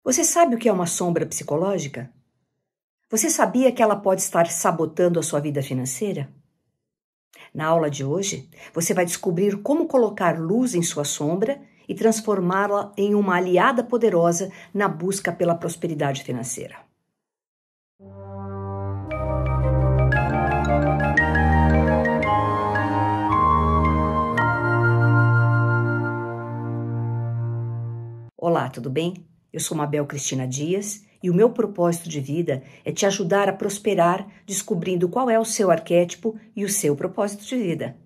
Você sabe o que é uma sombra psicológica? Você sabia que ela pode estar sabotando a sua vida financeira? Na aula de hoje, você vai descobrir como colocar luz em sua sombra e transformá-la em uma aliada poderosa na busca pela prosperidade financeira. Olá, tudo bem? Eu sou Mabel Cristina Dias e o meu propósito de vida é te ajudar a prosperar descobrindo qual é o seu arquétipo e o seu propósito de vida.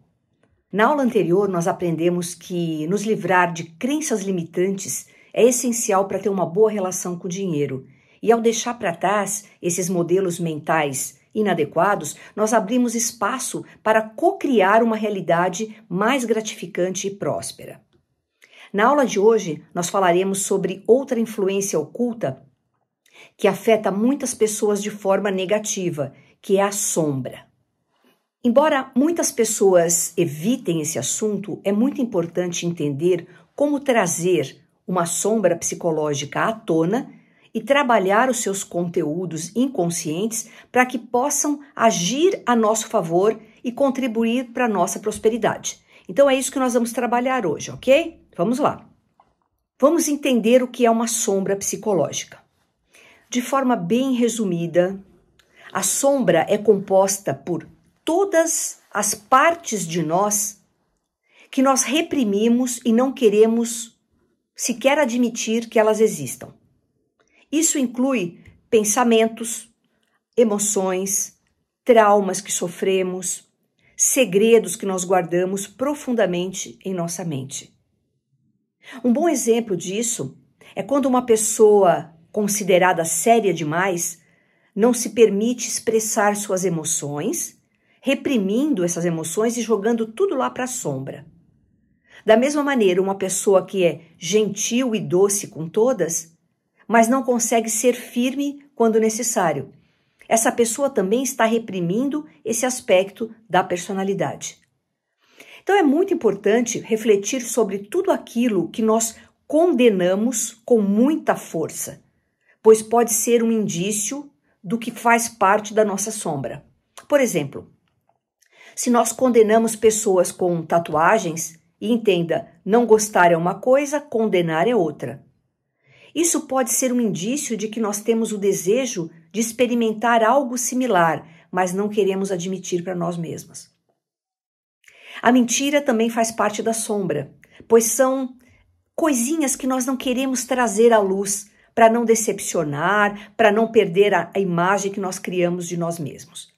Na aula anterior, nós aprendemos que nos livrar de crenças limitantes é essencial para ter uma boa relação com o dinheiro. E ao deixar para trás esses modelos mentais inadequados, nós abrimos espaço para co-criar uma realidade mais gratificante e próspera. Na aula de hoje, nós falaremos sobre outra influência oculta que afeta muitas pessoas de forma negativa, que é a sombra. Embora muitas pessoas evitem esse assunto, é muito importante entender como trazer uma sombra psicológica à tona e trabalhar os seus conteúdos inconscientes para que possam agir a nosso favor e contribuir para a nossa prosperidade. Então é isso que nós vamos trabalhar hoje, ok? Vamos lá. Vamos entender o que é uma sombra psicológica. De forma bem resumida, a sombra é composta por todas as partes de nós que nós reprimimos e não queremos sequer admitir que elas existam. Isso inclui pensamentos, emoções, traumas que sofremos, segredos que nós guardamos profundamente em nossa mente. Um bom exemplo disso é quando uma pessoa considerada séria demais não se permite expressar suas emoções, reprimindo essas emoções e jogando tudo lá para a sombra. Da mesma maneira, uma pessoa que é gentil e doce com todas, mas não consegue ser firme quando necessário. Essa pessoa também está reprimindo esse aspecto da personalidade. Então é muito importante refletir sobre tudo aquilo que nós condenamos com muita força, pois pode ser um indício do que faz parte da nossa sombra. Por exemplo, se nós condenamos pessoas com tatuagens, e entenda, não gostar é uma coisa, condenar é outra. Isso pode ser um indício de que nós temos o desejo de experimentar algo similar, mas não queremos admitir para nós mesmos. A mentira também faz parte da sombra, pois são coisinhas que nós não queremos trazer à luz para não decepcionar, para não perder a imagem que nós criamos de nós mesmos.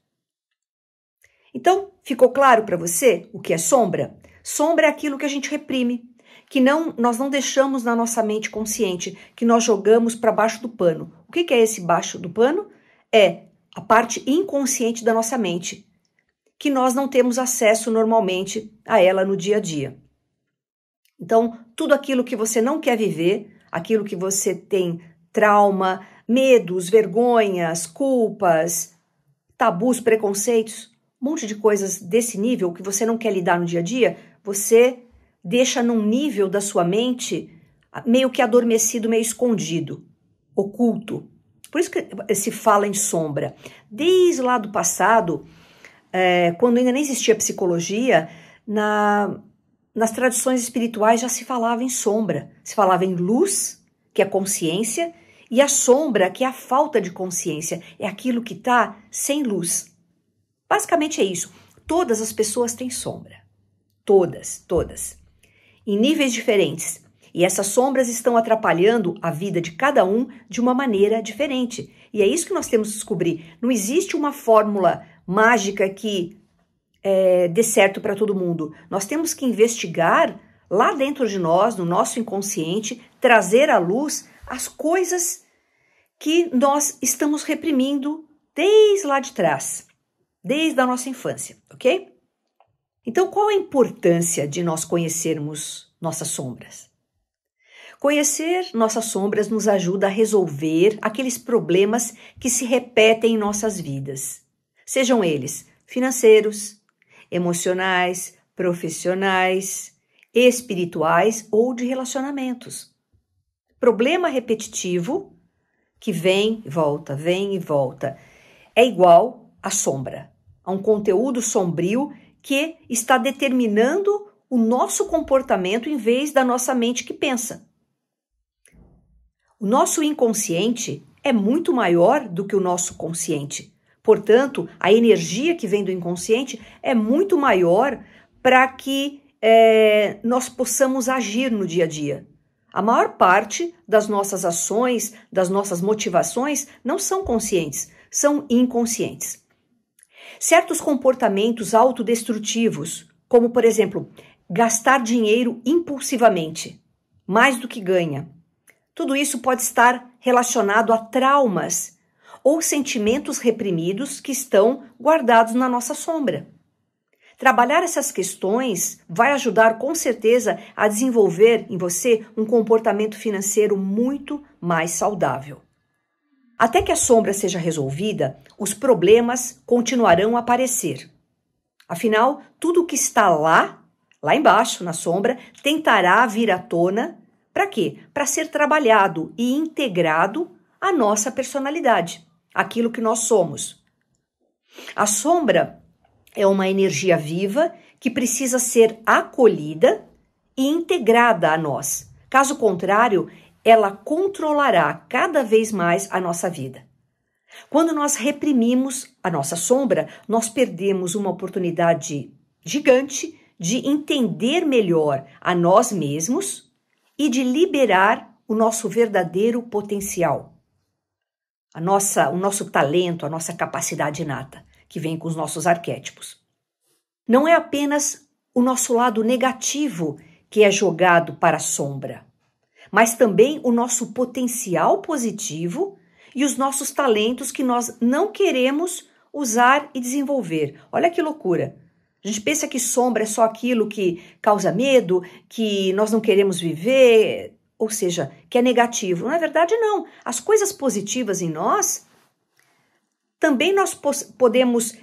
Então, ficou claro para você o que é sombra? Sombra é aquilo que a gente reprime, que nós não deixamos na nossa mente consciente, que nós jogamos para baixo do pano. O que é esse baixo do pano? É a parte inconsciente da nossa mente, que nós não temos acesso normalmente a ela no dia a dia. Então, tudo aquilo que você não quer viver, aquilo que você tem trauma, medos, vergonhas, culpas, tabus, preconceitos, um monte de coisas desse nível que você não quer lidar no dia a dia, você deixa num nível da sua mente meio que adormecido, meio escondido, oculto. Por isso que se fala em sombra. Desde lá do passado, quando ainda nem existia psicologia, nas tradições espirituais já se falava em sombra. Se falava em luz, que é consciência, e a sombra, que é a falta de consciência, é aquilo que está sem luz. Basicamente é isso. Todas as pessoas têm sombra. Todas. Em níveis diferentes. E essas sombras estão atrapalhando a vida de cada um de uma maneira diferente. E é isso que nós temos que descobrir. Não existe uma fórmula mágica que dê certo para todo mundo. Nós temos que investigar lá dentro de nós, no nosso inconsciente, trazer à luz as coisas que nós estamos reprimindo desde lá de trás, desde a nossa infância, ok? Então, qual a importância de nós conhecermos nossas sombras? Conhecer nossas sombras nos ajuda a resolver aqueles problemas que se repetem em nossas vidas, sejam eles financeiros, emocionais, profissionais, espirituais ou de relacionamentos. Problema repetitivo que vem e volta, vem e volta. É igual à sombra, a um conteúdo sombrio que está determinando o nosso comportamento em vez da nossa mente que pensa. O nosso inconsciente é muito maior do que o nosso consciente. Portanto, a energia que vem do inconsciente é muito maior para que nós possamos agir no dia a dia. A maior parte das nossas ações, das nossas motivações, não são conscientes, são inconscientes. Certos comportamentos autodestrutivos, como, por exemplo, gastar dinheiro impulsivamente, mais do que ganha. Tudo isso pode estar relacionado a traumas ou sentimentos reprimidos que estão guardados na nossa sombra. Trabalhar essas questões vai ajudar com certeza a desenvolver em você um comportamento financeiro muito mais saudável. Até que a sombra seja resolvida, os problemas continuarão a aparecer. Afinal, tudo o que está lá embaixo, na sombra, tentará vir à tona. Para quê? Para ser trabalhado e integrado à nossa personalidade, aquilo que nós somos. A sombra é uma energia viva que precisa ser acolhida e integrada a nós. Caso contrário, ela controlará cada vez mais a nossa vida. Quando nós reprimimos a nossa sombra, nós perdemos uma oportunidade gigante de entender melhor a nós mesmos e de liberar o nosso verdadeiro potencial. O nosso talento, a nossa capacidade inata, que vem com os nossos arquétipos. Não é apenas o nosso lado negativo que é jogado para a sombra, mas também o nosso potencial positivo e os nossos talentos que nós não queremos usar e desenvolver. Olha que loucura! A gente pensa que sombra é só aquilo que causa medo, que nós não queremos viver, ou seja, que é negativo. Na verdade, não. As coisas positivas em nós, também nós podemos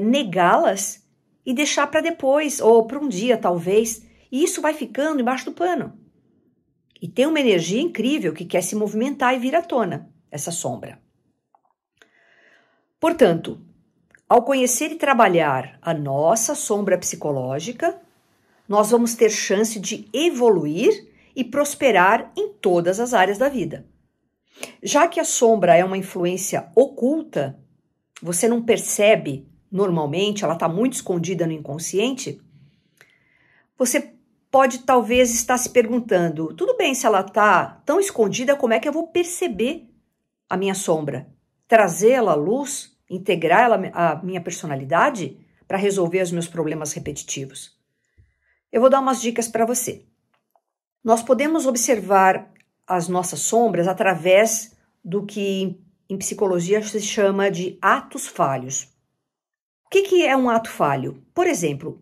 negá-las e deixar para depois, ou para um dia talvez, e isso vai ficando embaixo do pano. E tem uma energia incrível que quer se movimentar e vir à tona, essa sombra. Portanto, ao conhecer e trabalhar a nossa sombra psicológica, nós vamos ter chance de evoluir e prosperar em todas as áreas da vida. Já que a sombra é uma influência oculta, você não percebe normalmente, ela está muito escondida no inconsciente, você pode talvez estar se perguntando, tudo bem se ela está tão escondida, como é que eu vou perceber a minha sombra? Trazê-la à luz, integrá-la à minha personalidade para resolver os meus problemas repetitivos? Eu vou dar umas dicas para você. Nós podemos observar as nossas sombras através do que em psicologia se chama de atos falhos. O que é um ato falho? Por exemplo,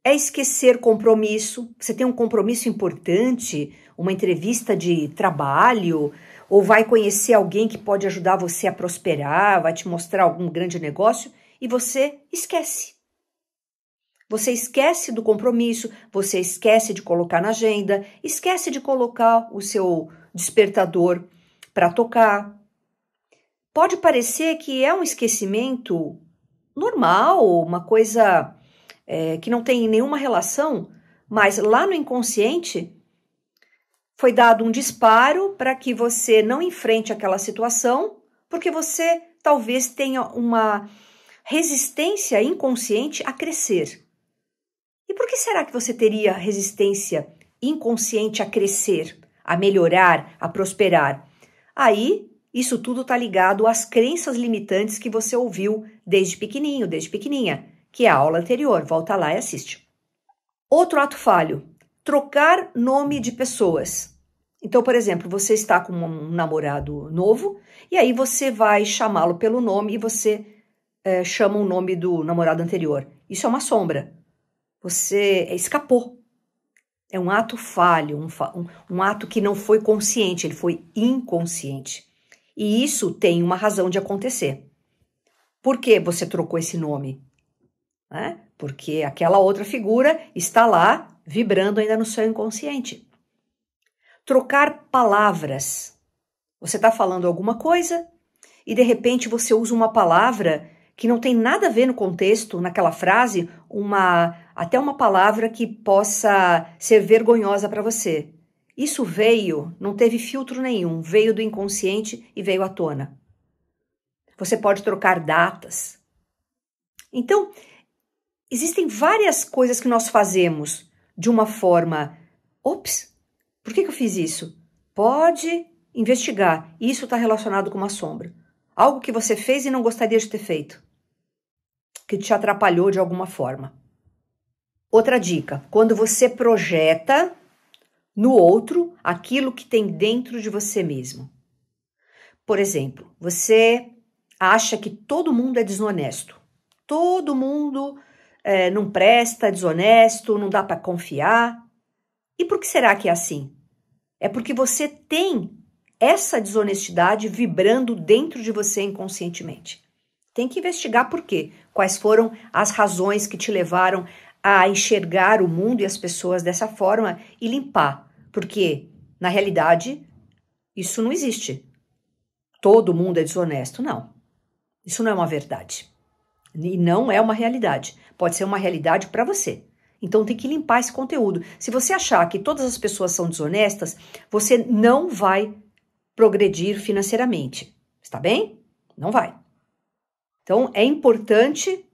é esquecer compromisso. Você tem um compromisso importante, uma entrevista de trabalho, ou vai conhecer alguém que pode ajudar você a prosperar, vai te mostrar algum grande negócio, e você esquece. Você esquece do compromisso, você esquece de colocar na agenda, esquece de colocar o seu despertador para tocar. Pode parecer que é um esquecimento normal, uma coisa que não tem nenhuma relação, mas lá no inconsciente foi dado um disparo para que você não enfrente aquela situação, porque você talvez tenha uma resistência inconsciente a crescer. E por que será que você teria resistência inconsciente a crescer, a melhorar, a prosperar? Aí, isso tudo está ligado às crenças limitantes que você ouviu desde pequenininho, desde pequenininha, que é a aula anterior. Volta lá e assiste. Outro ato falho, trocar nome de pessoas. Então, por exemplo, você está com um namorado novo e aí você vai chamá-lo pelo nome e você chama o nome do namorado anterior. Isso é uma sombra. Você escapou. É um ato falho, um ato que não foi consciente, ele foi inconsciente. E isso tem uma razão de acontecer. Por que você trocou esse nome? Porque aquela outra figura está lá, vibrando ainda no seu inconsciente. Trocar palavras. Você está falando alguma coisa e de repente você usa uma palavra que não tem nada a ver no contexto, naquela frase, até uma palavra que possa ser vergonhosa para você. Isso não teve filtro nenhum, veio do inconsciente e veio à tona. Você pode trocar datas. Então, existem várias coisas que nós fazemos de uma forma, ops, por que eu fiz isso? Pode investigar, isso está relacionado com uma sombra. Algo que você fez e não gostaria de ter feito, que te atrapalhou de alguma forma. Outra dica, quando você projeta no outro aquilo que tem dentro de você mesmo. Por exemplo, você acha que todo mundo é desonesto. Todo mundo não presta, é desonesto, não dá para confiar. E por que será que é assim? É porque você tem essa desonestidade vibrando dentro de você inconscientemente. Tem que investigar por quê. Quais foram as razões que te levaram a enxergar o mundo e as pessoas dessa forma e limpar. Porque, na realidade, isso não existe. Todo mundo é desonesto. Não. Isso não é uma verdade. E não é uma realidade. Pode ser uma realidade para você. Então tem que limpar esse conteúdo. Se você achar que todas as pessoas são desonestas, você não vai progredir financeiramente. Está bem? Não vai. Então é importante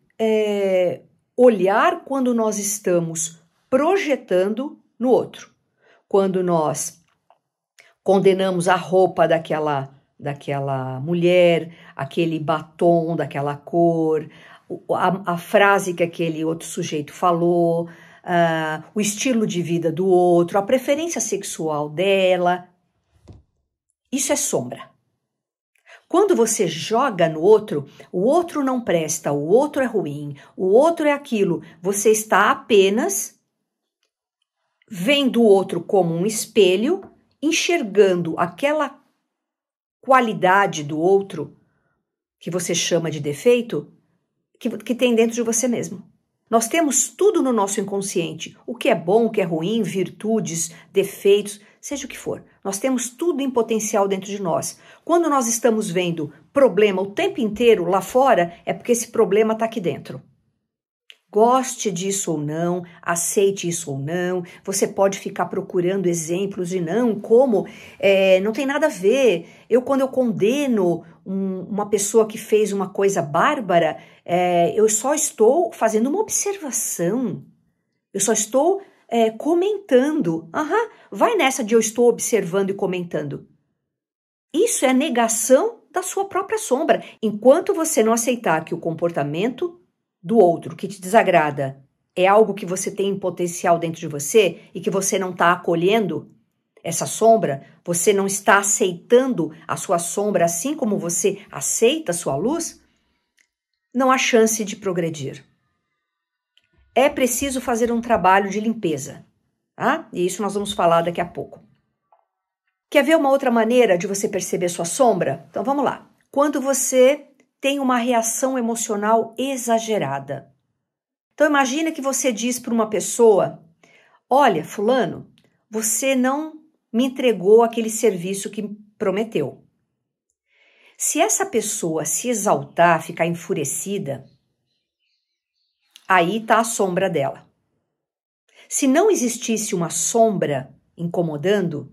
olhar quando nós estamos projetando no outro. Quando nós condenamos a roupa daquela mulher, aquele batom daquela cor, a frase que aquele outro sujeito falou, o estilo de vida do outro, a preferência sexual dela. Isso é sombra. Quando você joga no outro, o outro não presta, o outro é ruim, o outro é aquilo, você está apenas vendo o outro como um espelho, enxergando aquela qualidade do outro, que você chama de defeito, que tem dentro de você mesmo. Nós temos tudo no nosso inconsciente, o que é bom, o que é ruim, virtudes, defeitos, seja o que for. Nós temos tudo em potencial dentro de nós. Quando nós estamos vendo problema o tempo inteiro lá fora, é porque esse problema está aqui dentro. Goste disso ou não, aceite isso ou não, você pode ficar procurando exemplos de não, como não tem nada a ver. Quando eu condeno uma pessoa que fez uma coisa bárbara, eu só estou fazendo uma observação, eu só estou comentando. Vai nessa de eu estou observando e comentando. Isso é negação da sua própria sombra. Enquanto você não aceitar que o comportamento do outro que te desagrada é algo que você tem em potencial dentro de você e que você não está acolhendo essa sombra, você não está aceitando a sua sombra assim como você aceita a sua luz, não há chance de progredir. É preciso fazer um trabalho de limpeza, tá? E isso nós vamos falar daqui a pouco. Quer ver uma outra maneira de você perceber sua sombra? Então vamos lá. Quando você tem uma reação emocional exagerada. Então imagina que você diz para uma pessoa, olha, fulano, você não me entregou aquele serviço que prometeu. Se essa pessoa se exaltar, ficar enfurecida, aí está a sombra dela. Se não existisse uma sombra incomodando,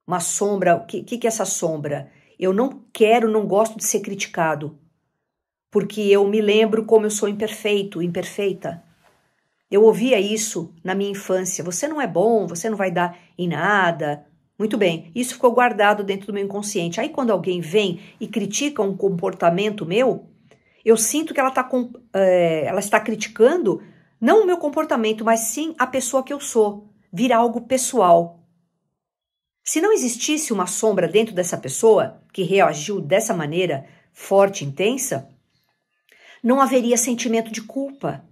uma sombra, o que é essa sombra? Eu não gosto de ser criticado. Porque eu me lembro como eu sou imperfeito, imperfeita. Eu ouvia isso na minha infância. Você não é bom, você não vai dar em nada. Muito bem, isso ficou guardado dentro do meu inconsciente. Aí quando alguém vem e critica um comportamento meu, eu sinto que ela está criticando não o meu comportamento, mas sim a pessoa que eu sou. Vira algo pessoal. Se não existisse uma sombra dentro dessa pessoa que reagiu dessa maneira forte, intensa, não haveria sentimento de culpa,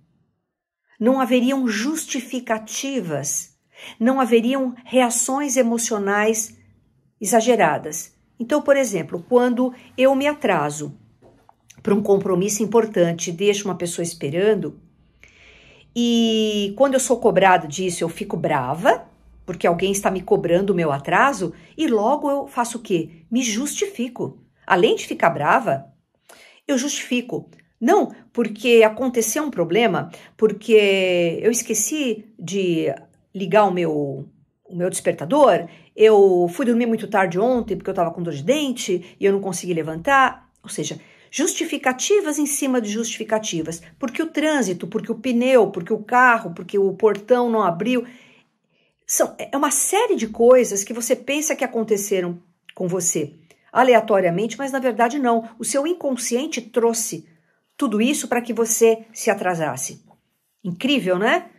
não haveriam justificativas, não haveriam reações emocionais exageradas. Então, por exemplo, quando eu me atraso para um compromisso importante, deixo uma pessoa esperando, e quando eu sou cobrada disso, eu fico brava, porque alguém está me cobrando o meu atraso e logo eu faço o quê? Me justifico. Além de ficar brava, eu justifico. Não porque aconteceu um problema, porque eu esqueci de ligar o meu despertador, eu fui dormir muito tarde ontem porque eu estava com dor de dente e eu não consegui levantar. Ou seja, justificativas em cima de justificativas. Porque o trânsito, porque o pneu, porque o carro, porque o portão não abriu. É uma série de coisas que você pensa que aconteceram com você aleatoriamente, mas na verdade não. O seu inconsciente trouxe tudo isso para que você se atrasasse. Incrível, né?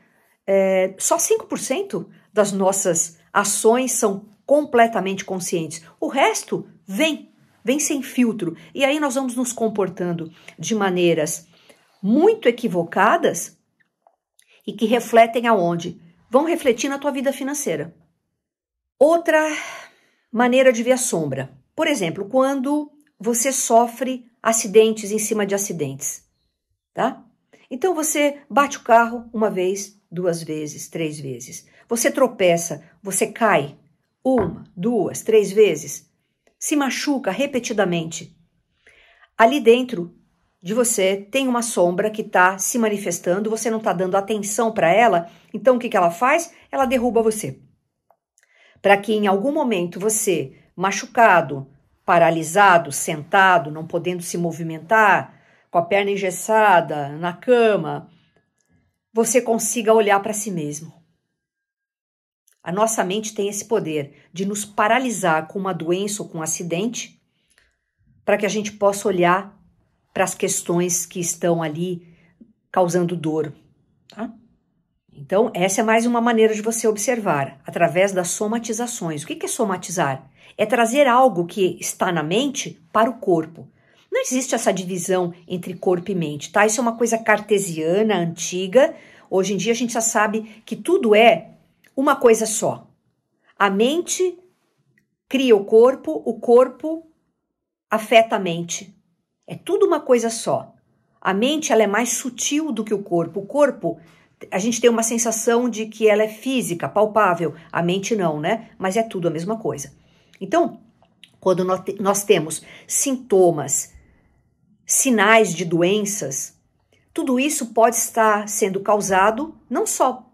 Só 5% das nossas ações são completamente conscientes. O resto vem sem filtro. E aí nós vamos nos comportando de maneiras muito equivocadas e que refletem aonde? Vão refletir na tua vida financeira. Outra maneira de ver a sombra. Por exemplo, quando você sofre acidentes em cima de acidentes, tá? Então você bate o carro uma vez, 2 vezes, 3 vezes. Você tropeça, você cai 1, 2, 3 vezes. Se machuca repetidamente. Ali dentro de você tem uma sombra que está se manifestando, você não está dando atenção para ela, então o que ela faz? Ela derruba você. Para que em algum momento você, machucado, paralisado, sentado, não podendo se movimentar, com a perna engessada, na cama, você consiga olhar para si mesmo. A nossa mente tem esse poder de nos paralisar com uma doença ou com um acidente, para que a gente possa olhar para as questões que estão ali causando dor, tá? Então, essa é mais uma maneira de você observar, através das somatizações. O que é somatizar? É trazer algo que está na mente para o corpo. Não existe essa divisão entre corpo e mente, tá? Isso é uma coisa cartesiana, antiga. Hoje em dia a gente já sabe que tudo é uma coisa só. A mente cria o corpo afeta a mente. É tudo uma coisa só. A mente ela é mais sutil do que o corpo. O corpo, a gente tem uma sensação de que ela é física, palpável. A mente não, né? Mas é tudo a mesma coisa. Então, quando nós temos sintomas, sinais de doenças, tudo isso pode estar sendo causado não só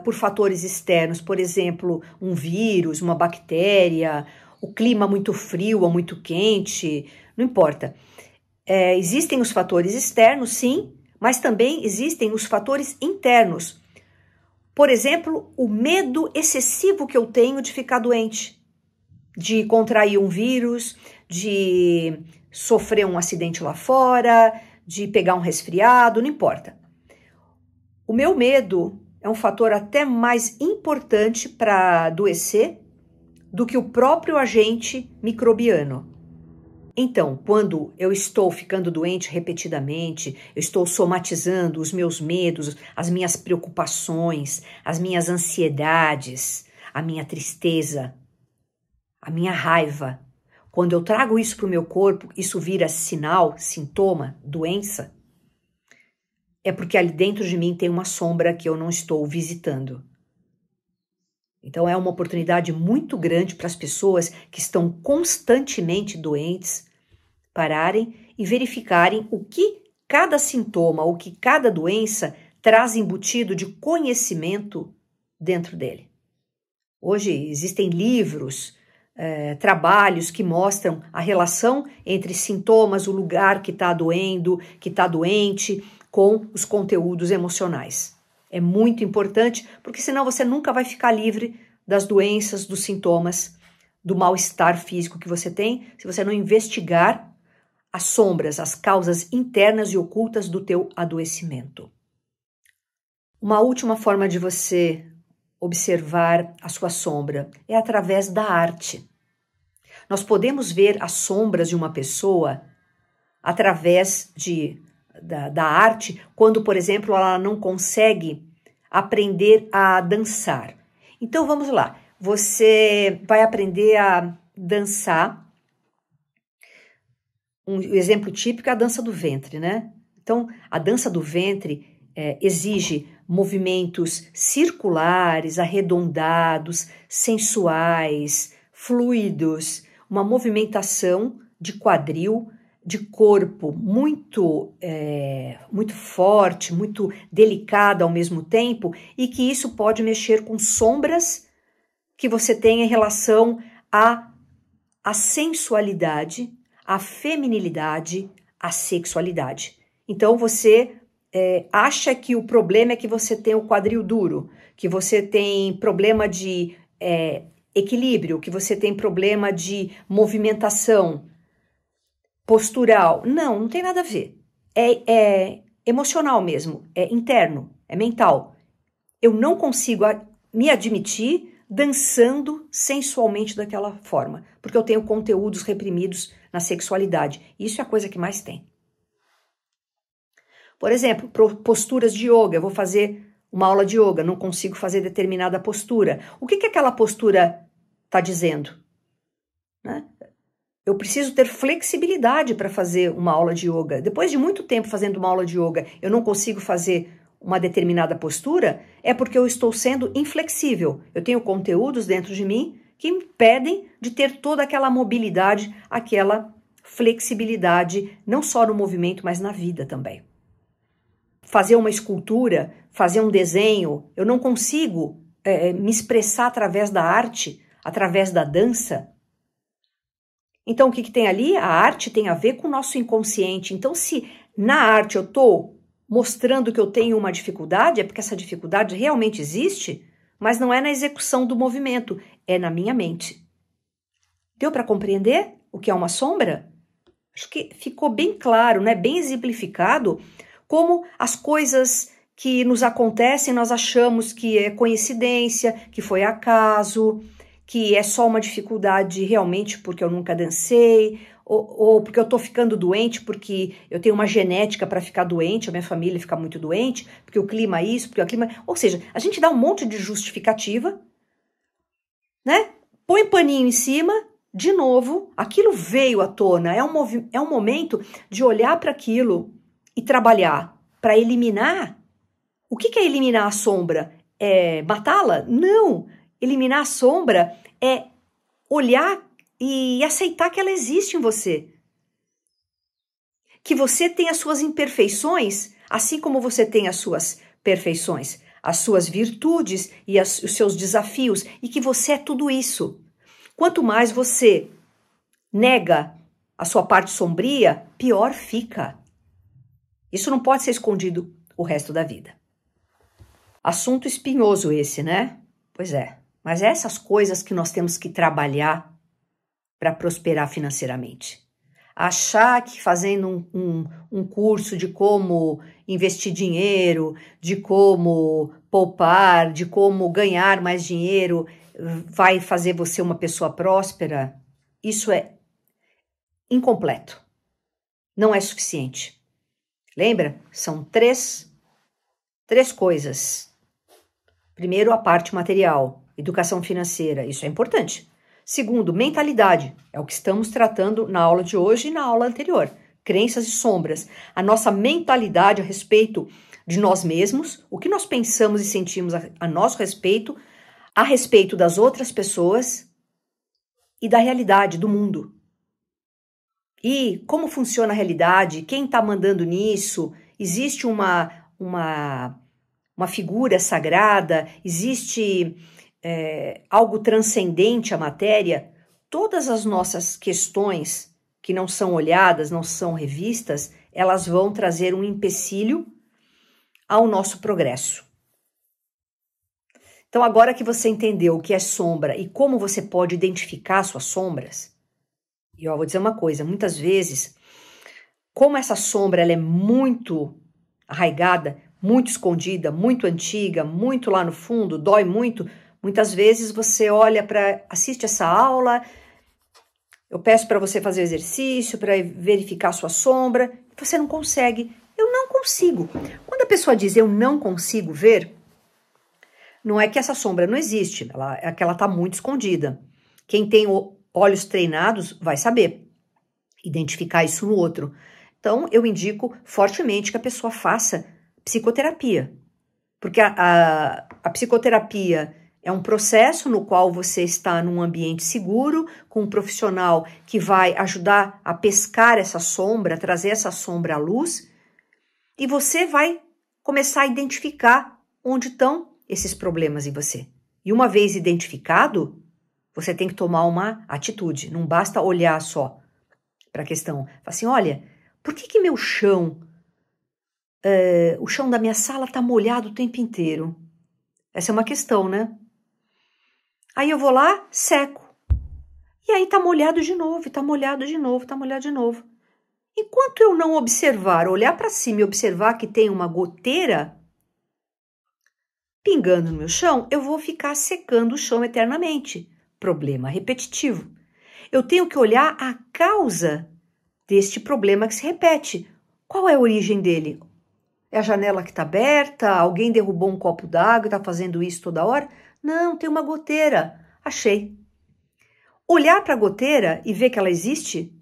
por fatores externos, por exemplo, um vírus, uma bactéria, o clima muito frio ou muito quente, não importa. Existem os fatores externos, sim, mas também existem os fatores internos. Por exemplo, o medo excessivo que eu tenho de ficar doente, de contrair um vírus, de sofrer um acidente lá fora, de pegar um resfriado, não importa. O meu medo é um fator até mais importante para adoecer do que o próprio agente microbiano. Então, quando eu estou ficando doente repetidamente, eu estou somatizando os meus medos, as minhas preocupações, as minhas ansiedades, a minha tristeza, a minha raiva. Quando eu trago isso para o meu corpo, isso vira sinal, sintoma, doença. É porque ali dentro de mim tem uma sombra que eu não estou visitando. Então é uma oportunidade muito grande para as pessoas que estão constantemente doentes pararem e verificarem o que cada sintoma, o que cada doença traz embutido de conhecimento dentro dele. Hoje existem livros, trabalhos que mostram a relação entre sintomas, o lugar que está doendo, que está doente, com os conteúdos emocionais. É muito importante, porque senão você nunca vai ficar livre das doenças, dos sintomas, do mal-estar físico que você tem, se você não investigar as sombras, as causas internas e ocultas do teu adoecimento. Uma última forma de você observar a sua sombra é através da arte. Nós podemos ver as sombras de uma pessoa através da arte, quando, por exemplo, ela não consegue aprender a dançar. Então, vamos lá. Você vai aprender a dançar. Um exemplo típico é a dança do ventre, né? Então, a dança do ventre exige movimentos circulares, arredondados, sensuais, fluidos, uma movimentação de quadril, de corpo muito forte, muito delicada ao mesmo tempo, e que isso pode mexer com sombras que você tem em relação à sensualidade, à feminilidade, à sexualidade. Então você acha que o problema é que você tem o quadril duro, que você tem problema de equilíbrio, que você tem problema de movimentação postural. Não tem nada a ver. É emocional mesmo, é interno, é mental. Eu não consigo me admitir dançando sensualmente daquela forma, porque eu tenho conteúdos reprimidos na sexualidade. Isso é a coisa que mais tem. Por exemplo, posturas de yoga. Eu vou fazer uma aula de yoga, não consigo fazer determinada postura. O que aquela postura está dizendo? Né? Eu preciso ter flexibilidade para fazer uma aula de yoga. Depois de muito tempo fazendo uma aula de yoga, eu não consigo fazer uma determinada postura, é porque eu estou sendo inflexível. Eu tenho conteúdos dentro de mim que impedem de ter toda aquela mobilidade, aquela flexibilidade, não só no movimento, mas na vida também. Fazer uma escultura, fazer um desenho, eu não consigo me expressar através da arte, através da dança. Então, o que tem ali? A arte tem a ver com o nosso inconsciente. Então, se na arte eu estou mostrando que eu tenho uma dificuldade, é porque essa dificuldade realmente existe, mas não é na execução do movimento, é na minha mente. Deu para compreender o que é uma sombra? Acho que ficou bem claro, né? Bem exemplificado como as coisas que nos acontecem nós achamos que é coincidência, que foi acaso, que é só uma dificuldade realmente porque eu nunca dancei, ou porque eu estou ficando doente, porque eu tenho uma genética para ficar doente, a minha família fica muito doente, porque o clima é isso, porque o clima... Ou seja, a gente dá um monte de justificativa, né? Põe paninho em cima, de novo, aquilo veio à tona, é um momento de olhar para aquilo e trabalhar para eliminar. O que é eliminar a sombra? É matá-la? Não! Eliminar a sombra é olhar e aceitar que ela existe em você. Que você tem as suas imperfeições, assim como você tem as suas perfeições, as suas virtudes e os seus desafios, e que você é tudo isso. Quanto mais você nega a sua parte sombria, pior fica. Isso não pode ser escondido o resto da vida. Assunto espinhoso esse, né? Pois é. Mas essas coisas que nós temos que trabalhar para prosperar financeiramente. Achar que fazendo um curso de como investir dinheiro, de como poupar, de como ganhar mais dinheiro, vai fazer você uma pessoa próspera, isso é incompleto. Não é suficiente. Lembra? São três coisas. Primeiro, a parte material, educação financeira, isso é importante. Segundo, mentalidade, é o que estamos tratando na aula de hoje e na aula anterior. Crenças e sombras. A nossa mentalidade a respeito de nós mesmos, o que nós pensamos e sentimos a nosso respeito, a respeito das outras pessoas e da realidade do mundo. E como funciona a realidade, quem está mandando nisso, existe uma figura sagrada, existe algo transcendente à matéria. Todas as nossas questões que não são olhadas, não são revistas, elas vão trazer um empecilho ao nosso progresso. Então, agora que você entendeu o que é sombra e como você pode identificar suas sombras, e eu vou dizer uma coisa, muitas vezes, como essa sombra ela é muito arraigada, muito escondida, muito antiga, muito lá no fundo, dói muito, muitas vezes você assiste essa aula, eu peço para você fazer exercício, para verificar a sua sombra, você não consegue. Eu não consigo. Quando a pessoa diz eu não consigo ver, não é que essa sombra não existe, é que ela está muito escondida. Quem tem olhos treinados vai saber identificar isso no outro. Então, eu indico fortemente que a pessoa faça psicoterapia. Porque a psicoterapia é um processo no qual você está num ambiente seguro, com um profissional que vai ajudar a pescar essa sombra, trazer essa sombra à luz, e você vai começar a identificar onde estão esses problemas em você. E uma vez identificado, você tem que tomar uma atitude. Não basta olhar só para a questão. Fala assim, olha, por que meu chão, o chão da minha sala está molhado o tempo inteiro? Essa é uma questão, né? Aí eu vou lá, seco. E aí tá molhado de novo, tá molhado de novo, tá molhado de novo. Enquanto eu não observar, olhar para cima e observar que tem uma goteira pingando no meu chão, eu vou ficar secando o chão eternamente. Problema repetitivo. Eu tenho que olhar a causa deste problema que se repete. Qual é a origem dele? É a janela que está aberta? Alguém derrubou um copo d'água e está fazendo isso toda hora? Não, tem uma goteira. Achei. Olhar para a goteira e ver que ela existe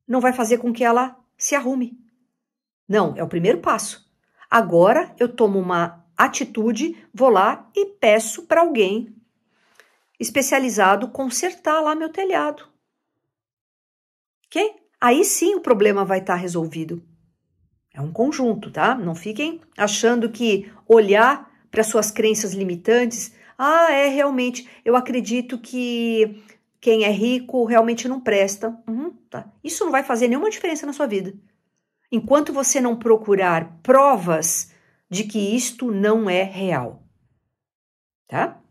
não vai fazer com que ela se arrume. Não, é o primeiro passo. Agora eu tomo uma atitude, vou lá e peço para alguém especializado consertar lá meu telhado. Ok? Aí sim o problema vai estar resolvido. É um conjunto, tá? Não fiquem achando que olhar para suas crenças limitantes, realmente, eu acredito que quem é rico realmente não presta. Tá. Isso não vai fazer nenhuma diferença na sua vida. Enquanto você não procurar provas de que isto não é real. Tá?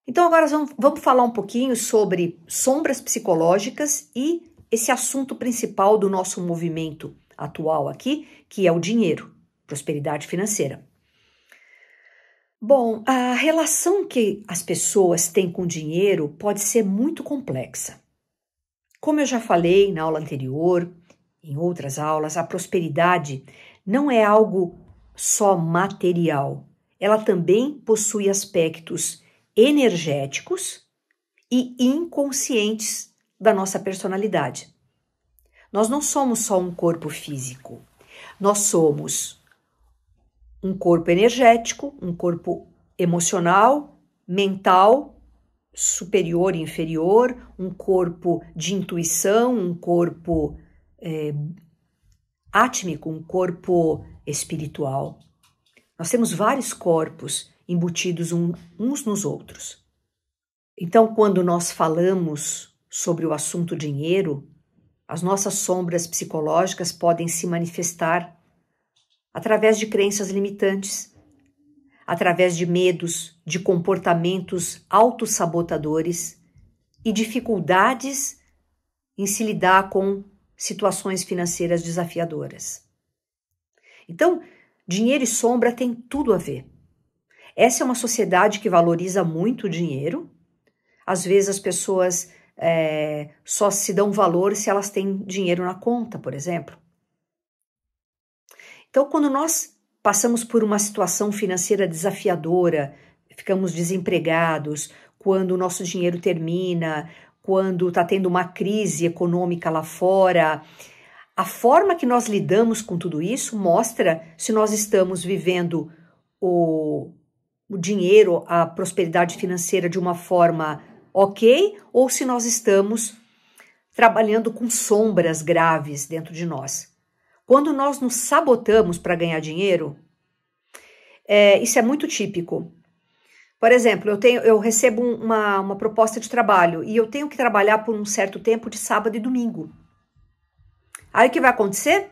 Então agora vamos falar um pouquinho sobre sombras psicológicas e esse assunto principal do nosso movimento atual aqui, que é o dinheiro, prosperidade financeira. Bom, a relação que as pessoas têm com o dinheiro pode ser muito complexa. Como eu já falei na aula anterior, em outras aulas, a prosperidade não é algo só material. Ela também possui aspectos energéticos e inconscientes da nossa personalidade. Nós não somos só um corpo físico. Nós somos um corpo energético, um corpo emocional, mental, superior e inferior, um corpo de intuição, um corpo átmico, um corpo espiritual. Nós temos vários corpos embutidos uns nos outros. Então, quando nós falamos sobre o assunto dinheiro, as nossas sombras psicológicas podem se manifestar através de crenças limitantes, através de medos, de comportamentos autossabotadores e dificuldades em se lidar com situações financeiras desafiadoras. Então, dinheiro e sombra têm tudo a ver. Essa é uma sociedade que valoriza muito o dinheiro. Às vezes as pessoas só se dão valor se elas têm dinheiro na conta, por exemplo. Então, quando nós passamos por uma situação financeira desafiadora, ficamos desempregados, quando o nosso dinheiro termina, quando está tendo uma crise econômica lá fora, a forma que nós lidamos com tudo isso mostra se nós estamos vivendo o dinheiro, a prosperidade financeira de uma forma ok, ou se nós estamos trabalhando com sombras graves dentro de nós. Quando nós nos sabotamos para ganhar dinheiro, isso é muito típico. Por exemplo, eu recebo uma proposta de trabalho e eu tenho que trabalhar por um certo tempo de sábado e domingo. Aí o que vai acontecer?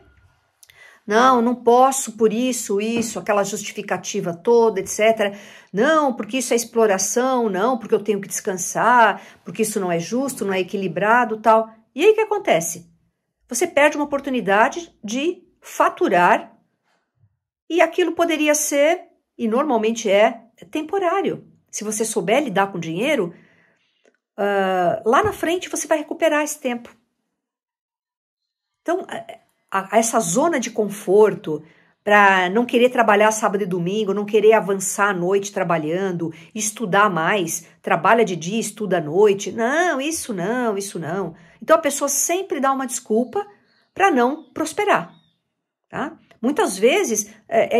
Não posso por isso, aquela justificativa toda, etc. Não, porque isso é exploração, não, porque eu tenho que descansar, porque isso não é justo, não é equilibrado, tal. E aí o que acontece? Você perde uma oportunidade de faturar e aquilo poderia ser, e normalmente é temporário. Se você souber lidar com dinheiro, lá na frente você vai recuperar esse tempo. Então, essa zona de conforto para não querer trabalhar sábado e domingo, não querer avançar à noite trabalhando, estudar mais, trabalha de dia, estuda à noite. Não, isso não. Então a pessoa sempre dá uma desculpa para não prosperar, tá? Muitas vezes,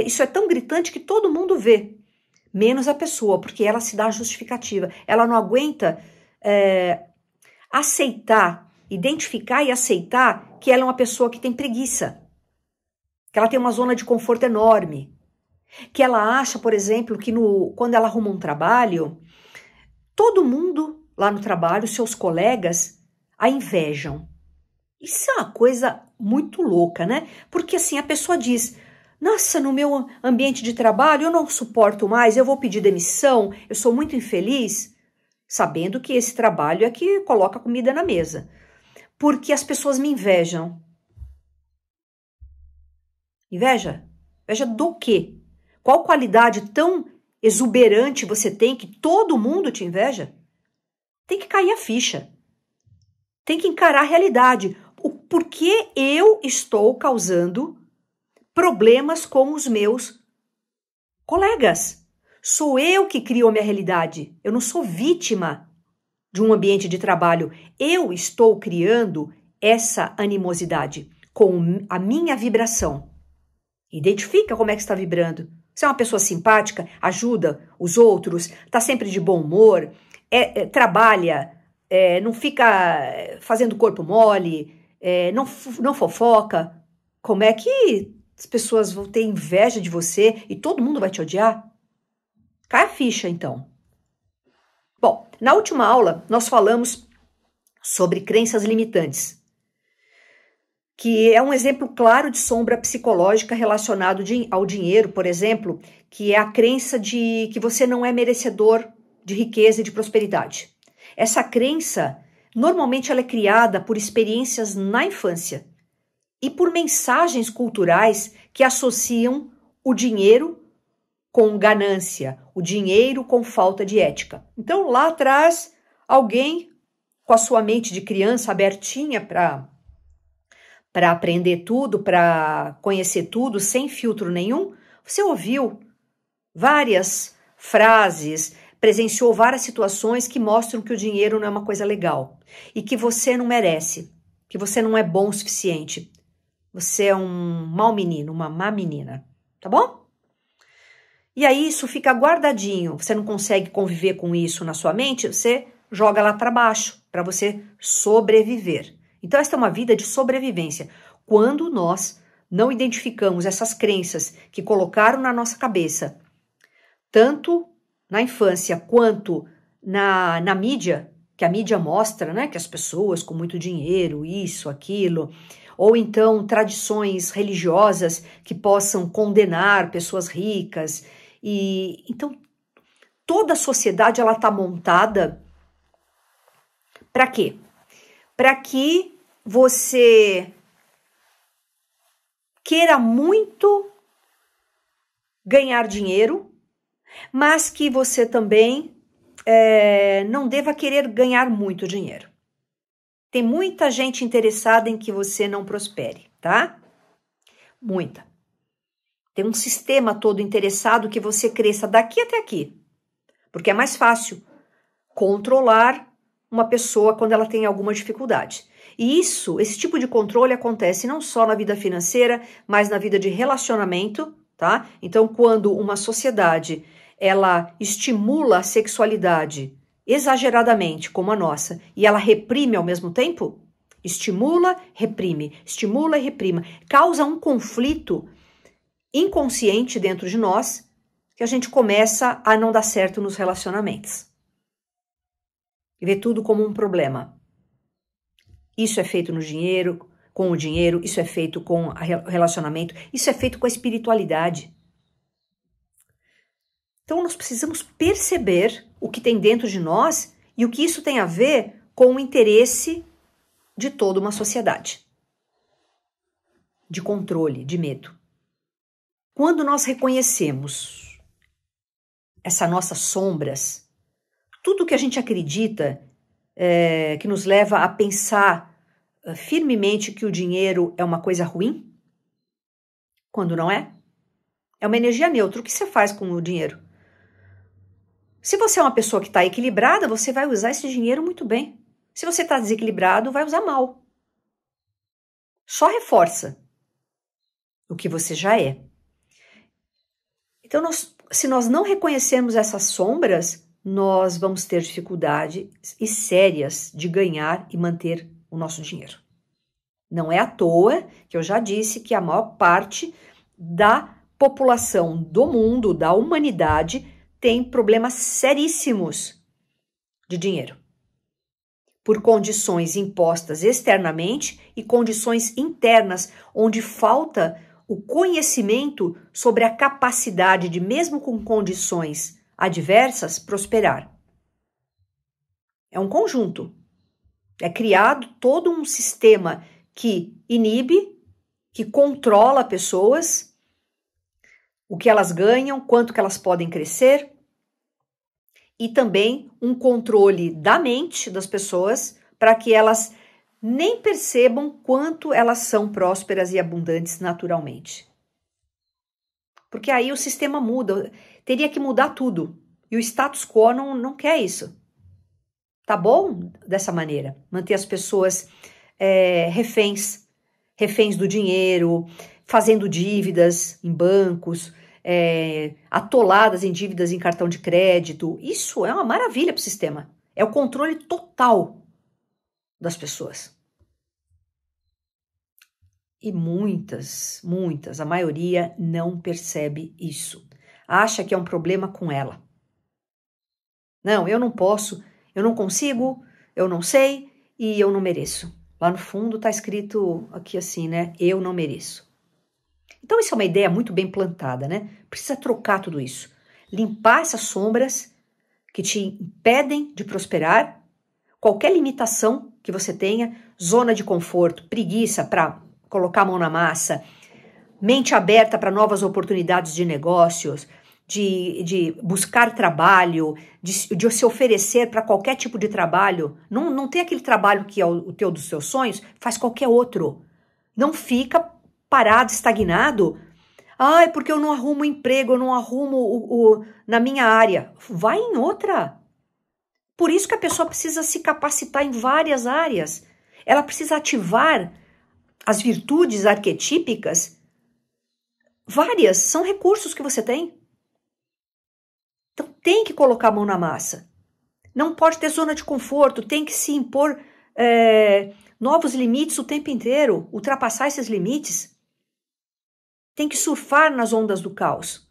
isso é tão gritante que todo mundo vê, menos a pessoa, porque ela se dá a justificativa. Ela não aguenta aceitar, identificar e aceitar que ela é uma pessoa que tem preguiça, que ela tem uma zona de conforto enorme, que ela acha, por exemplo, que quando ela arruma um trabalho, todo mundo lá no trabalho, seus colegas, a invejam. Isso é uma coisa muito louca, né? Porque assim, a pessoa diz, nossa, no meu ambiente de trabalho eu não suporto mais, eu vou pedir demissão, eu sou muito infeliz, sabendo que esse trabalho é que coloca comida na mesa. Porque as pessoas me invejam. Inveja? Inveja do quê? Qual qualidade tão exuberante você tem que todo mundo te inveja? Tem que cair a ficha. Tem que encarar a realidade. Por que eu estou causando problemas com os meus colegas? Sou eu que crio a minha realidade. Eu não sou vítima de um ambiente de trabalho. Eu estou criando essa animosidade com a minha vibração. Identifica como é que está vibrando. Você é uma pessoa simpática, ajuda os outros, está sempre de bom humor, trabalha, não fica fazendo corpo mole, não fofoca. Como é que as pessoas vão ter inveja de você e todo mundo vai te odiar? Cai a ficha, então. Bom, na última aula nós falamos sobre crenças limitantes, que é um exemplo claro de sombra psicológica relacionado ao dinheiro, por exemplo, que é a crença de que você não é merecedor de riqueza e de prosperidade. Essa crença, normalmente ela é criada por experiências na infância e por mensagens culturais que associam o dinheiro com ganância, o dinheiro com falta de ética. Então, lá atrás, alguém com a sua mente de criança abertinha para aprender tudo, para conhecer tudo, sem filtro nenhum, você ouviu várias frases, presenciou várias situações que mostram que o dinheiro não é uma coisa legal e que você não merece, que você não é bom o suficiente. Você é um mau menino, uma má menina, tá bom? E aí isso fica guardadinho, você não consegue conviver com isso na sua mente, você joga lá para baixo, para você sobreviver. Então, esta é uma vida de sobrevivência. Quando nós não identificamos essas crenças que colocaram na nossa cabeça, tanto na infância quanto na mídia, que a mídia mostra, né, que as pessoas com muito dinheiro, isso, aquilo, ou então tradições religiosas que possam condenar pessoas ricas. E então, toda a sociedade ela está montada para quê? Para que você queira muito ganhar dinheiro, mas que você também não deva querer ganhar muito dinheiro. Tem muita gente interessada em que você não prospere, tá? Muita. Tem um sistema todo interessado que você cresça daqui até aqui, porque é mais fácil controlar uma pessoa quando ela tem alguma dificuldade. E esse tipo de controle acontece não só na vida financeira, mas na vida de relacionamento, tá? Então, quando uma sociedade, ela estimula a sexualidade exageradamente, como a nossa, e ela reprime ao mesmo tempo, estimula e reprima, causa um conflito inconsciente dentro de nós, que a gente começa a não dar certo nos relacionamentos. E vê tudo como um problema. Isso é feito no dinheiro, com o dinheiro, isso é feito com o relacionamento, isso é feito com a espiritualidade. Então, nós precisamos perceber o que tem dentro de nós e o que isso tem a ver com o interesse de toda uma sociedade. De controle, de medo. Quando nós reconhecemos essas nossas sombras, tudo que a gente acredita que nos leva a pensar firmemente que o dinheiro é uma coisa ruim, quando não é, é uma energia neutra. O que você faz com o dinheiro? Se você é uma pessoa que está equilibrada, você vai usar esse dinheiro muito bem. Se você está desequilibrado, vai usar mal. Só reforça o que você já é. Então, se nós não reconhecermos essas sombras, nós vamos ter dificuldades e sérias de ganhar e manter o nosso dinheiro. Não é à toa que eu já disse que a maior parte da população do mundo, da humanidade, tem problemas seríssimos de dinheiro, por condições impostas externamente e condições internas, onde falta o conhecimento sobre a capacidade de, mesmo com condições adversas, prosperar. É um conjunto. É criado todo um sistema que inibe, que controla pessoas, o que elas ganham, quanto que elas podem crescer, e também um controle da mente das pessoas para que elas nem percebam quanto elas são prósperas e abundantes naturalmente. Porque aí o sistema muda, teria que mudar tudo. E o status quo não quer isso. Tá bom dessa maneira, manter as pessoas reféns do dinheiro, fazendo dívidas em bancos, atoladas em dívidas em cartão de crédito. Isso é uma maravilha para o sistema. É o controle total das pessoas. E muitas, a maioria não percebe isso. Acha que é um problema com ela. Não, eu não posso, eu não consigo, eu não sei e eu não mereço. Lá no fundo está escrito aqui assim, né? Eu não mereço. Então, isso é uma ideia muito bem plantada, né? Precisa trocar tudo isso. Limpar essas sombras que te impedem de prosperar, qualquer limitação que você tenha, zona de conforto, preguiça para colocar a mão na massa, mente aberta para novas oportunidades de negócios, de buscar trabalho, de se oferecer para qualquer tipo de trabalho. Não tem aquele trabalho que é o teu dos seus sonhos, faz qualquer outro. Não fica parado, estagnado. Ah, é porque eu não arrumo emprego, eu não arrumo na minha área. Vai em outra. Por isso que a pessoa precisa se capacitar em várias áreas. Ela precisa ativar as virtudes arquetípicas. Várias, são recursos que você tem. Então tem que colocar a mão na massa. Não pode ter zona de conforto, tem que se impor novos limites o tempo inteiro, ultrapassar esses limites. Tem que surfar nas ondas do caos.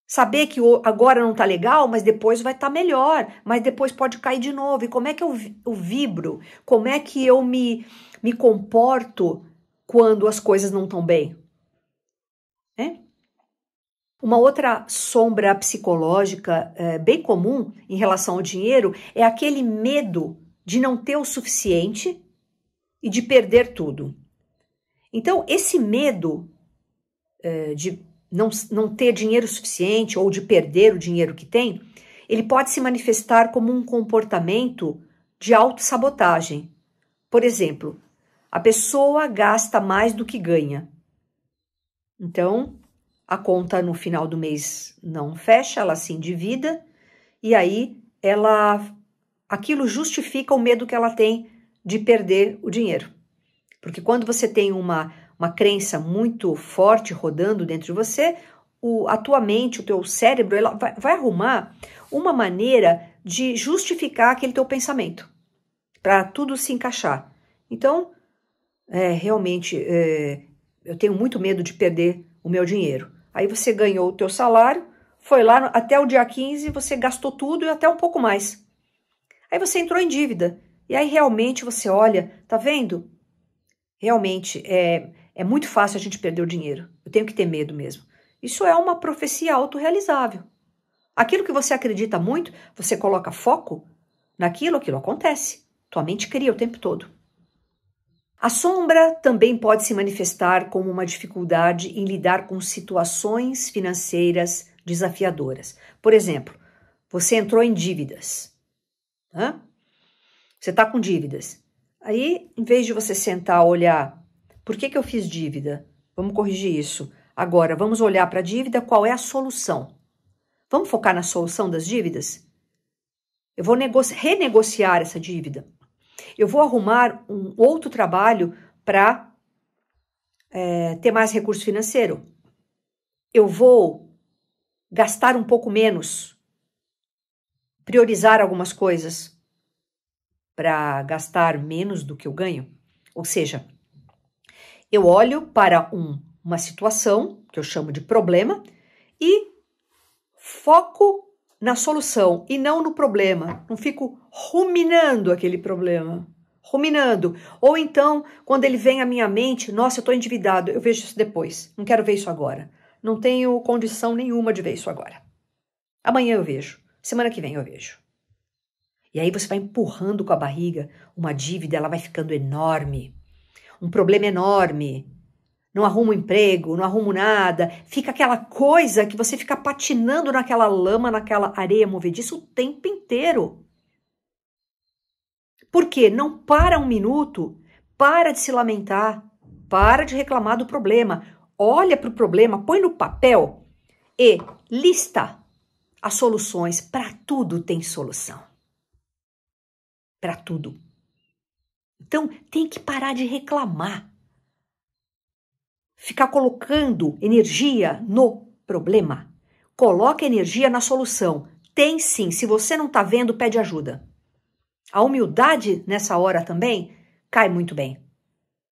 Saber que agora não está legal, mas depois vai estar melhor, mas depois pode cair de novo. E como é que eu vibro? Como é que eu me comporto quando as coisas não estão bem? Uma outra sombra psicológica bem comum em relação ao dinheiro é aquele medo de não ter o suficiente e de perder tudo. Então, esse medo de não ter dinheiro suficiente ou de perder o dinheiro que tem, ele pode se manifestar como um comportamento de autossabotagem. Por exemplo, a pessoa gasta mais do que ganha. Então, a conta no final do mês não fecha, ela se endivida e aí aquilo justifica o medo que ela tem de perder o dinheiro. Porque quando você tem uma crença muito forte rodando dentro de você, a tua mente, o teu cérebro, ela vai arrumar uma maneira de justificar aquele teu pensamento, para tudo se encaixar. Então, realmente, eu tenho muito medo de perder o meu dinheiro. Aí você ganhou o teu salário, foi lá até o dia 15, você gastou tudo e até um pouco mais. Aí você entrou em dívida. E aí realmente você olha, tá vendo? Realmente é muito fácil a gente perder o dinheiro. Eu tenho que ter medo mesmo. Isso é uma profecia autorrealizável. Aquilo que você acredita muito, você coloca foco naquilo, aquilo acontece. Tua mente cria o tempo todo. A sombra também pode se manifestar como uma dificuldade em lidar com situações financeiras desafiadoras. Por exemplo, você entrou em dívidas. Você está com dívidas. Aí, em vez de você sentar e olhar, por que eu fiz dívida? Vamos corrigir isso. Agora, vamos olhar para a dívida, qual é a solução? Vamos focar na solução das dívidas? Eu vou renegociar essa dívida. Eu vou arrumar um outro trabalho para ter mais recurso financeiro? Eu vou gastar um pouco menos, priorizar algumas coisas para gastar menos do que eu ganho? Ou seja, eu olho para uma situação, que eu chamo de problema, e foco na solução e não no problema. Não fico ruminando aquele problema. Ruminando. Ou então, quando ele vem à minha mente, nossa, eu estou endividado, eu vejo isso depois. Não quero ver isso agora. Não tenho condição nenhuma de ver isso agora. Amanhã eu vejo. Semana que vem eu vejo. E aí você vai empurrando com a barriga uma dívida, ela vai ficando enorme. Um problema enorme. Não arrumo emprego, não arrumo nada. Fica aquela coisa que você fica patinando naquela lama, naquela areia movediça o tempo inteiro. Por quê? Não para um minuto, para de se lamentar, para de reclamar do problema. Olha para o problema, põe no papel e lista as soluções. Para tudo tem solução. Para tudo. Então, tem que parar de reclamar. Ficar colocando energia no problema. Coloca energia na solução. Tem sim. Se você não está vendo, pede ajuda. A humildade nessa hora também cai muito bem.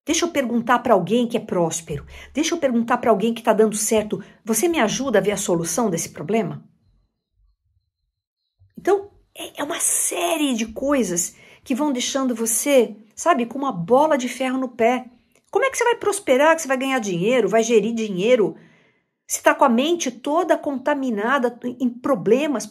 Deixa eu perguntar para alguém que é próspero. Deixa eu perguntar para alguém que está dando certo. Você me ajuda a ver a solução desse problema? Então, é uma série de coisas que vão deixando você, sabe, com uma bola de ferro no pé. Como é que você vai prosperar, que você vai ganhar dinheiro, vai gerir dinheiro? Você está com a mente toda contaminada em problemas.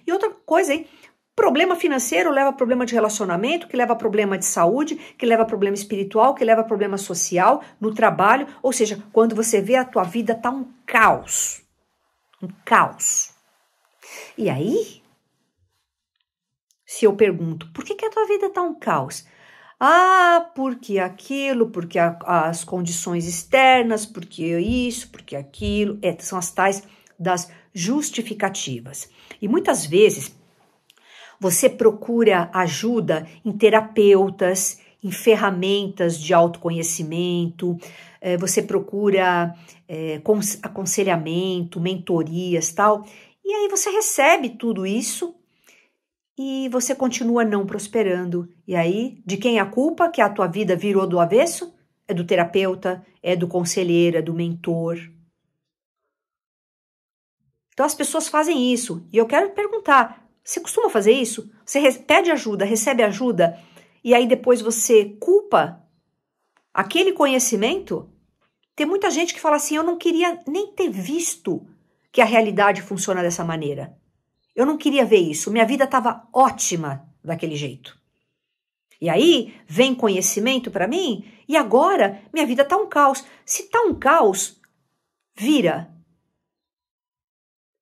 E outra coisa, hein? Problema financeiro leva a problema de relacionamento, que leva a problema de saúde, que leva a problema espiritual, que leva a problema social, no trabalho. Ou seja, quando você vê a tua vida tá um caos. Um caos. E aí, se eu pergunto, por que a tua vida tá um caos? Ah, porque aquilo, porque as condições externas, porque isso, porque aquilo. São as tais das justificativas. E muitas vezes você procura ajuda em terapeutas, em ferramentas de autoconhecimento, você procura aconselhamento, mentorias, tal. E aí você recebe tudo isso e você continua não prosperando. E aí, de quem é a culpa que a tua vida virou do avesso? É do terapeuta, é do conselheiro, é do mentor. Então as pessoas fazem isso. E eu quero perguntar, você costuma fazer isso? Você pede ajuda, recebe ajuda, e aí depois você culpa aquele conhecimento? Tem muita gente que fala assim, eu não queria nem ter visto que a realidade funciona dessa maneira. Eu não queria ver isso, minha vida estava ótima daquele jeito. E aí vem conhecimento para mim, e agora minha vida está um caos. Se está um caos, vira.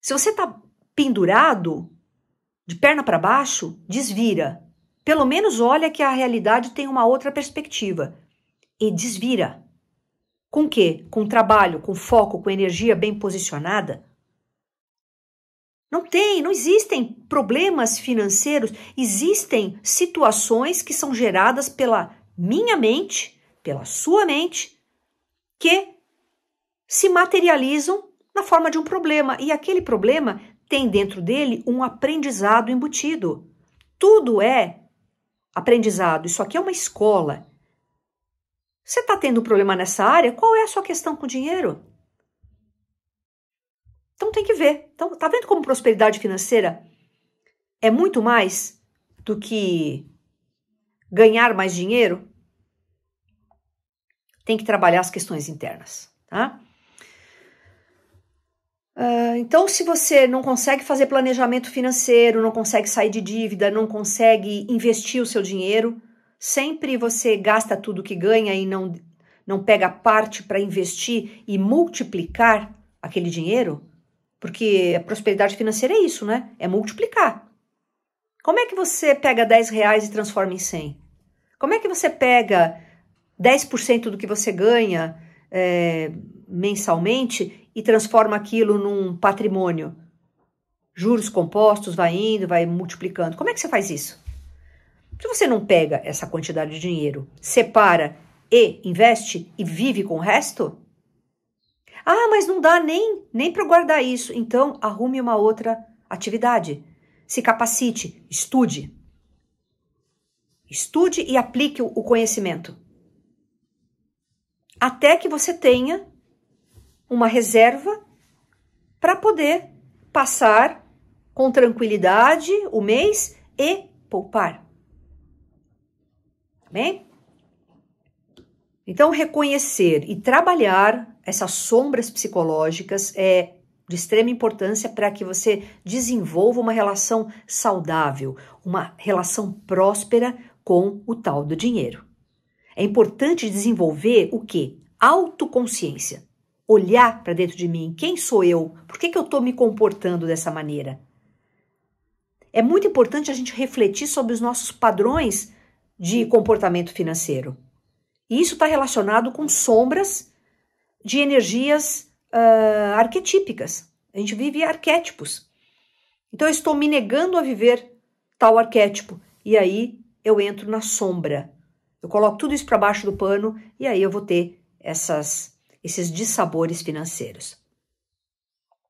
Se você está pendurado, de perna para baixo, desvira. Pelo menos olha que a realidade tem uma outra perspectiva. E desvira. Com o quê? Com trabalho, com foco, com energia bem posicionada? Não existem problemas financeiros, existem situações que são geradas pela minha mente, pela sua mente, que se materializam na forma de um problema. E aquele problema tem dentro dele um aprendizado embutido. Tudo é aprendizado. Isso aqui é uma escola. Você está tendo um problema nessa área? Qual é a sua questão com o dinheiro? Então tem que ver. Então, tá vendo como prosperidade financeira é muito mais do que ganhar mais dinheiro? Tem que trabalhar as questões internas, tá? Então, se você não consegue fazer planejamento financeiro, não consegue sair de dívida, não consegue investir o seu dinheiro, sempre você gasta tudo que ganha e não pega parte para investir e multiplicar aquele dinheiro, porque a prosperidade financeira é isso, né? É multiplicar. Como é que você pega 10 reais e transforma em 100? Como é que você pega 10% do que você ganha mensalmente e transforma aquilo num patrimônio? Juros compostos, vai indo, vai multiplicando. Como é que você faz isso? Se você não pega essa quantidade de dinheiro, separa e investe e vive com o resto? Ah, mas não dá nem para guardar isso. Então, arrume uma outra atividade. Se capacite, estude. Estude e aplique o conhecimento. Até que você tenha uma reserva para poder passar com tranquilidade o mês e poupar. Bem? Então, reconhecer e trabalhar essas sombras psicológicas é de extrema importância para que você desenvolva uma relação saudável, uma relação próspera com o tal do dinheiro. É importante desenvolver o quê? Autoconsciência. Olhar para dentro de mim. Quem sou eu? Por que eu estou me comportando dessa maneira? É muito importante a gente refletir sobre os nossos padrões de comportamento financeiro. E isso está relacionado com sombras de energias arquetípicas. A gente vive arquétipos. Então eu estou me negando a viver tal arquétipo. E aí eu entro na sombra. Eu coloco tudo isso para baixo do pano e aí eu vou ter esses dissabores financeiros.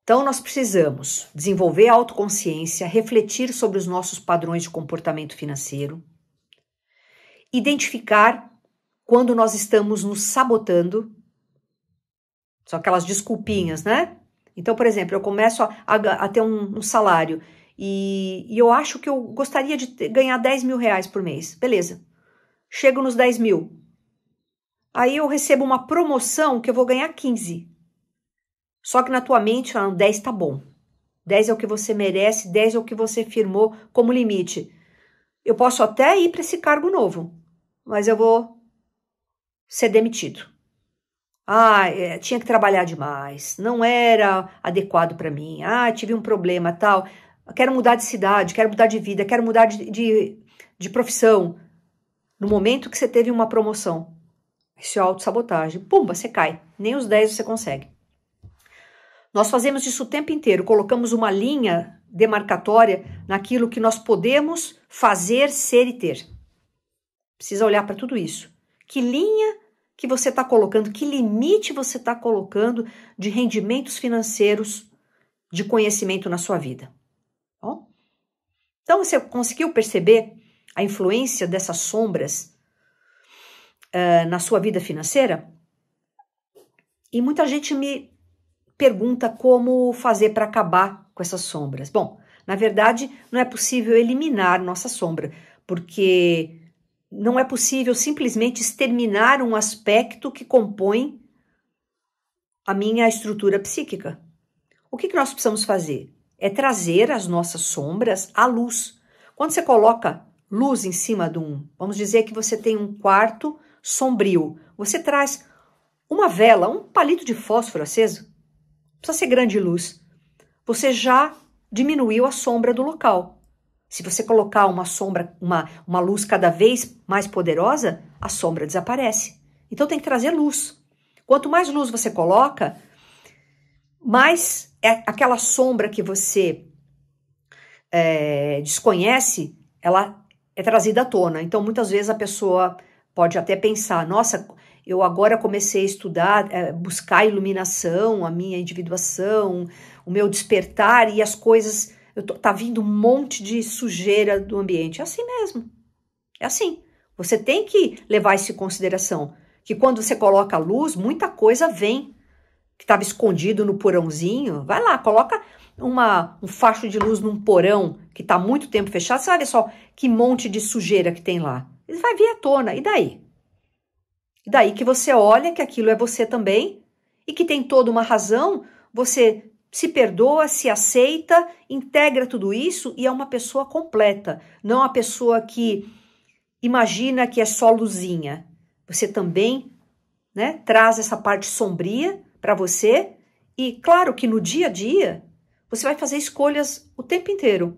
Então nós precisamos desenvolver a autoconsciência, refletir sobre os nossos padrões de comportamento financeiro, identificar quando nós estamos nos sabotando. São aquelas desculpinhas, né? Então, por exemplo, eu começo a ter um salário e eu acho que eu gostaria de ganhar 10 mil reais por mês. Beleza. Chego nos 10 mil. Aí eu recebo uma promoção que eu vou ganhar 15. Só que na tua mente, 10 tá bom. 10 é o que você merece, 10 é o que você firmou como limite. Eu posso até ir para esse cargo novo, mas eu vou ser demitido. Tinha que trabalhar demais, não era adequado para mim, tive um problema, tal, quero mudar de cidade, quero mudar de vida, quero mudar de profissão. No momento que você teve uma promoção, isso é autossabotagem, pumba, você cai, nem os 10 você consegue. Nós fazemos isso o tempo inteiro, colocamos uma linha demarcatória naquilo que nós podemos fazer, ser e ter. Precisa olhar para tudo isso. Que linha que você está colocando, que limite você está colocando de rendimentos financeiros, de conhecimento na sua vida. Bom? Então, você conseguiu perceber a influência dessas sombras na sua vida financeira? E muita gente me pergunta como fazer para acabar com essas sombras. Bom, na verdade, não é possível eliminar nossa sombra, porque não é possível simplesmente exterminar um aspecto que compõe a minha estrutura psíquica. O que nós precisamos fazer? É trazer as nossas sombras à luz. Quando você coloca luz em cima de vamos dizer que você tem um quarto sombrio, você traz uma vela, um palito de fósforo aceso, não precisa ser grande luz, você já diminuiu a sombra do local. Se você colocar uma sombra, uma luz cada vez mais poderosa, a sombra desaparece. Então tem que trazer luz. Quanto mais luz você coloca, mais aquela sombra que você desconhece, ela é trazida à tona. Então muitas vezes a pessoa pode até pensar, nossa, eu agora comecei a estudar, buscar a iluminação, a minha individuação, o meu despertar e as coisas... Tá vindo um monte de sujeira do ambiente. É assim mesmo. É assim. Você tem que levar isso em consideração. Que quando você coloca a luz, muita coisa vem. Que estava escondido no porãozinho. Vai lá, coloca um facho de luz num porão que está muito tempo fechado. Você vai ver só que monte de sujeira que tem lá. Ele vai vir à tona. E daí? E daí que você olha que aquilo é você também. E que tem toda uma razão. Você... se perdoa, se aceita, integra tudo isso e é uma pessoa completa, não a pessoa que imagina que é só luzinha. Você também, né, traz essa parte sombria para você e claro que no dia a dia você vai fazer escolhas o tempo inteiro.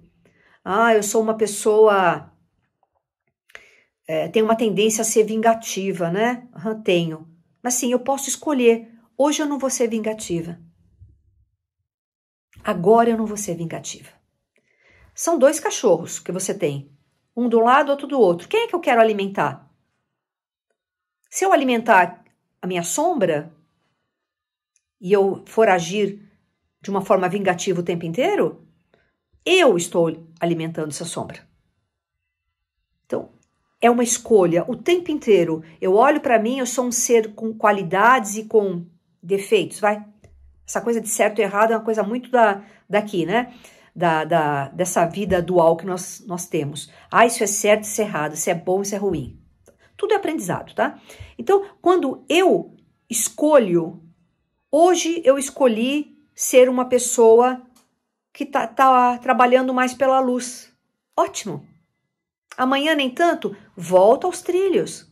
Eu sou uma pessoa, tenho uma tendência a ser vingativa, né? Tenho. Mas sim, eu posso escolher. Hoje eu não vou ser vingativa. Agora eu não vou ser vingativa. São 2 cachorros que você tem. Um do lado, outro do outro. Quem é que eu quero alimentar? Se eu alimentar a minha sombra e eu for agir de uma forma vingativa o tempo inteiro, eu estou alimentando essa sombra. Então, é uma escolha o tempo inteiro. Eu olho para mim, eu sou um ser com qualidades e com defeitos, vai? Essa coisa de certo e errado é uma coisa muito daqui, né? Dessa vida dual que nós temos. Isso é certo, isso é errado, isso é bom, isso é ruim. Tudo é aprendizado, tá? Então, quando eu escolho, hoje eu escolhi ser uma pessoa que tá trabalhando mais pela luz. Ótimo. Amanhã, nem tanto, volta aos trilhos.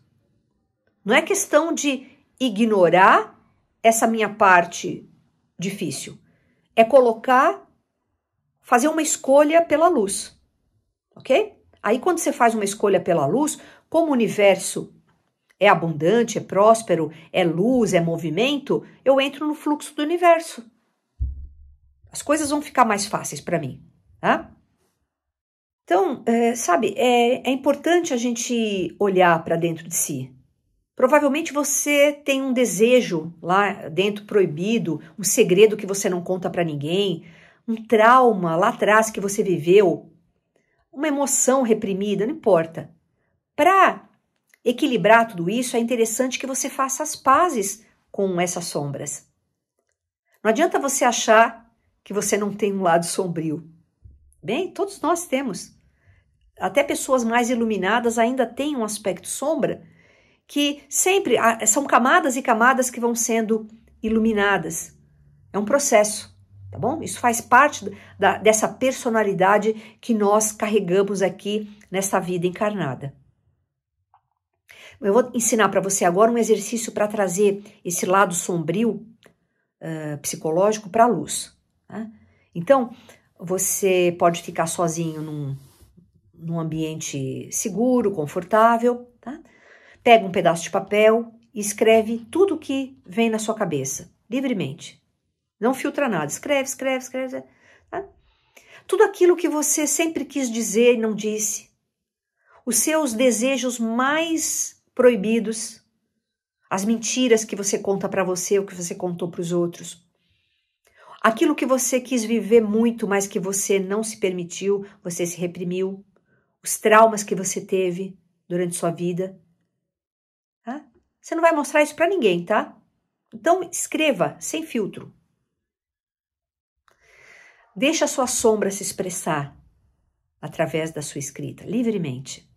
Não é questão de ignorar essa minha parte difícil. É fazer uma escolha pela luz. Ok? Aí, quando você faz uma escolha pela luz, como o universo é abundante, é próspero, é luz, é movimento, eu entro no fluxo do universo. As coisas vão ficar mais fáceis para mim, tá? Então, é importante a gente olhar para dentro de si. Provavelmente você tem um desejo lá dentro proibido, um segredo que você não conta para ninguém, um trauma lá atrás que você viveu, uma emoção reprimida, não importa. Para equilibrar tudo isso, é interessante que você faça as pazes com essas sombras. Não adianta você achar que você não tem um lado sombrio. Bem, todos nós temos. Até pessoas mais iluminadas ainda têm um aspecto sombra, que sempre são camadas e camadas que vão sendo iluminadas. É um processo, tá bom? Isso faz parte dessa personalidade que nós carregamos aqui nessa vida encarnada. Eu vou ensinar para você agora um exercício para trazer esse lado sombrio psicológico para a luz. Tá? Então, você pode ficar sozinho num ambiente seguro, confortável, tá? Pega um pedaço de papel e escreve tudo o que vem na sua cabeça, livremente. Não filtra nada, escreve. Tá? Tudo aquilo que você sempre quis dizer e não disse. Os seus desejos mais proibidos. As mentiras que você conta para você, o que você contou para os outros. Aquilo que você quis viver muito, mas que você não se permitiu, você se reprimiu. Os traumas que você teve durante sua vida. Tá? Você não vai mostrar isso para ninguém, tá? Então, escreva, sem filtro. Deixa a sua sombra se expressar através da sua escrita, livremente.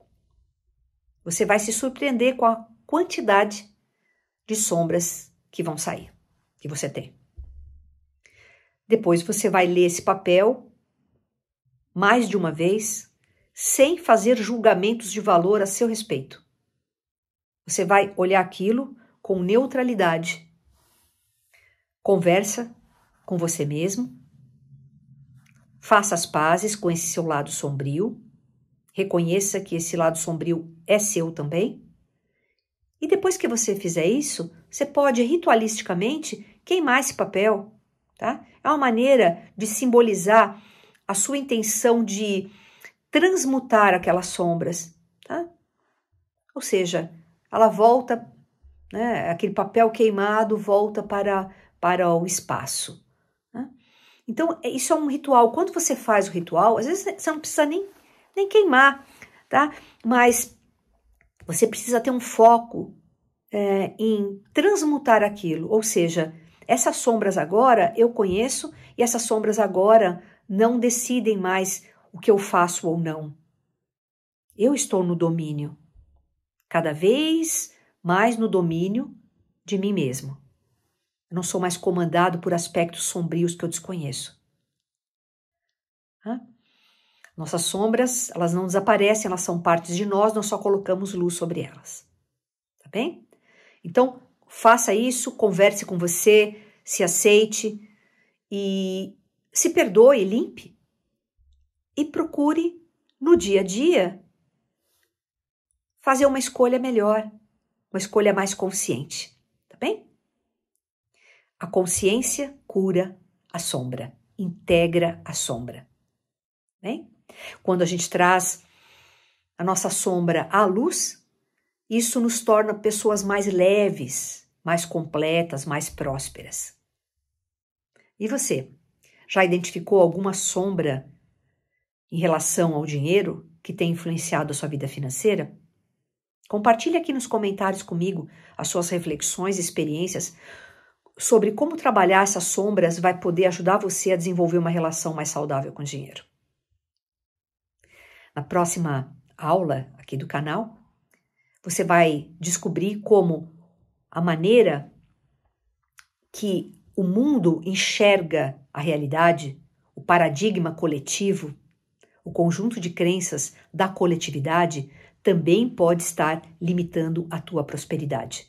Você vai se surpreender com a quantidade de sombras que vão sair, que você tem. Depois você vai ler esse papel mais de uma vez, sem fazer julgamentos de valor a seu respeito. Você vai olhar aquilo com neutralidade. Conversa com você mesmo. Faça as pazes com esse seu lado sombrio. Reconheça que esse lado sombrio é seu também. E depois que você fizer isso, você pode ritualisticamente queimar esse papel. Tá? É uma maneira de simbolizar a sua intenção de transmutar aquelas sombras. Tá? Ou seja, ela volta, né, aquele papel queimado volta para o espaço. Né? Então, isso é um ritual. Quando você faz o ritual, às vezes você não precisa nem queimar, tá? Mas você precisa ter um foco em transmutar aquilo. Ou seja, essas sombras agora eu conheço e essas sombras agora não decidem mais o que eu faço ou não. Eu estou no domínio. Cada vez mais no domínio de mim mesmo. Eu não sou mais comandado por aspectos sombrios que eu desconheço. Nossas sombras, elas não desaparecem, elas são partes de nós só colocamos luz sobre elas. Tá bem? Então, faça isso, converse com você, se aceite e se perdoe, limpe. E procure, no dia a dia, fazer uma escolha melhor, uma escolha mais consciente, tá bem? A consciência cura a sombra, integra a sombra, bem? Quando a gente traz a nossa sombra à luz, Isso nos torna pessoas mais leves, mais completas, mais prósperas. E você? Já identificou alguma sombra em relação ao dinheiro que tem influenciado a sua vida financeira? Compartilhe aqui nos comentários comigo as suas reflexões e experiências sobre como trabalhar essas sombras vai poder ajudar você a desenvolver uma relação mais saudável com o dinheiro. Na próxima aula aqui do canal, você vai descobrir como a maneira que o mundo enxerga a realidade, o paradigma coletivo, o conjunto de crenças da coletividade também pode estar limitando a tua prosperidade.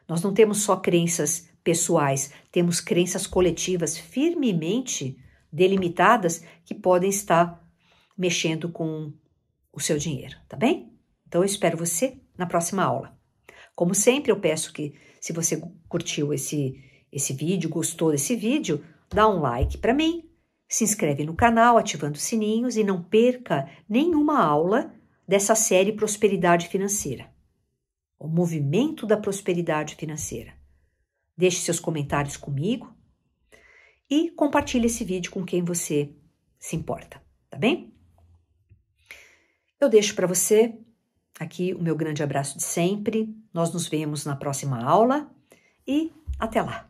Nós não temos só crenças pessoais, temos crenças coletivas firmemente delimitadas que podem estar mexendo com o seu dinheiro, tá bem? Então eu espero você na próxima aula. Como sempre, eu peço que, se você curtiu esse vídeo, gostou desse vídeo, dá um like para mim, se inscreve no canal ativando os sininhos e não perca nenhuma aula dessa série Prosperidade Financeira. O movimento da prosperidade financeira. Deixe seus comentários comigo e compartilhe esse vídeo com quem você se importa, tá bem? Eu deixo para você aqui o meu grande abraço de sempre. Nós nos vemos na próxima aula e até lá!